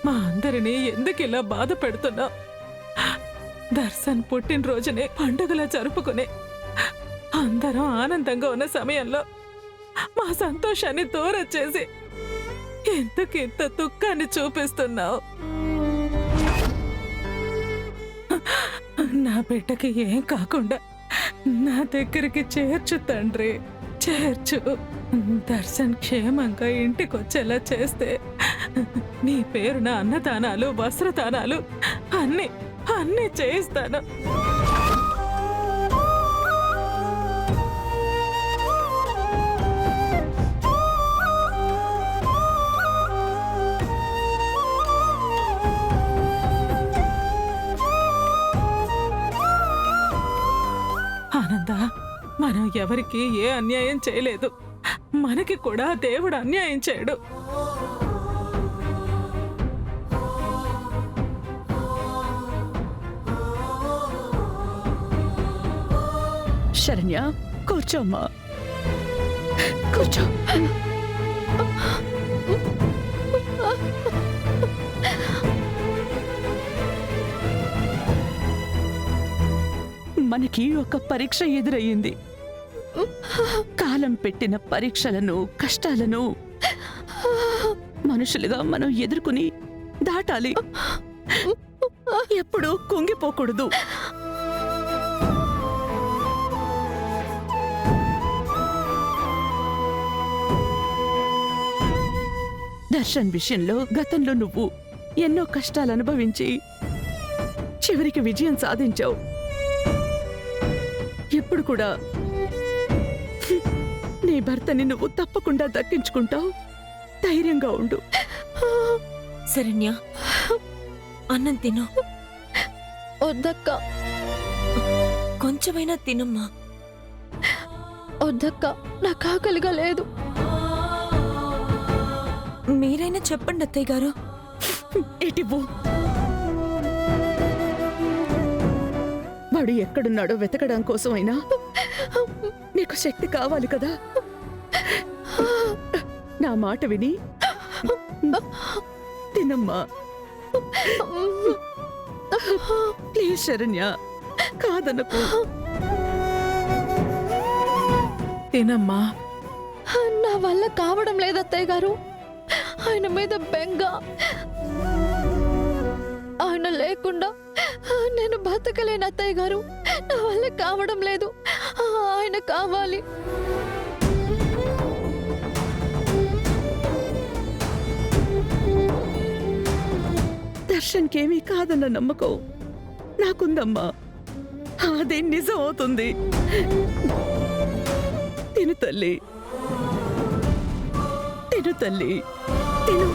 మా అందరినీ ఎందుకిలా బాధ పెడుతున్నావు? దర్శన్ పుట్టినరోజునే పండుగలా జరుపుకునే అందరం ఆనందంగా ఉన్న సమయంలో మా సంతోషాన్ని దూరం చేసి ఎందుకింత దుఃఖాన్ని చూపిస్తున్నావు? నా బిడ్డకి ఏం కాకుండా నా దగ్గరికి చేర్చు తండ్రి, చేర్చు. దర్శన్ క్షేమంగా ఇంటికొచ్చేలా చేస్తే నీ పేరున అన్నదానాలు, వస్త్రదానాలు అన్నీ అన్నీ చేయిస్తాను. ఆనంద, మనం ఎవరికి ఏ అన్యాయం చేయలేదు. మనకి కూడా దేవుడు అన్యాయం చేయడు. శరణ్య, కూర్చోమ్మా, కూర్చో. మనకి ఒక పరీక్ష ఎదురయ్యింది. కాలం పెట్టిన పరీక్షలను, కష్టాలను మనుషులుగా మనం ఎదుర్కొని దాటాలి. ఎప్పుడూ కుంగిపోకూడదు. దర్శన్ విషయంలో గతంలో నువ్వు ఎన్నో కష్టాలు అనుభవించి చివరికి విజయం సాధించావు. ఎప్పుడు కూడా నీ భర్తని నువ్వు తప్పకుండా దక్కించుకుంటావు. ధైర్యంగా ఉండు. శరణ్య, అన్నం తిను. వద్దక్క, కొంచెమైనా తినమ్మా. వద్దక్క, నాకు ఆకలిగా లేదు. మీరైనా చెప్పండి అత్తయ్య గారు. ఏటివ్వు. వాడు ఎక్కడున్నాడో వెతకడం కోసమైనా నీకు శక్తి కావాలి కదా. నా మాట విని తినమ్మా. ప్లీజ్ శరణ్య, కాదనకు. తినమ్మా. నా వల్ల కావడం లేదు అత్తయ్య గారు. ఆయన మీద బెంగ. ఆయన లేకుండా నేను బతకలేను అత్తయ్య గారు. నా వల్ల కావడం లేదు. ఆయన కావాలి. దర్శన్కేమీ కాదన్న నమ్మకం నాకుందమ్మా. అదే నిజం అవుతుంది. తిను తల్లి, తిను తల్లి, తిను.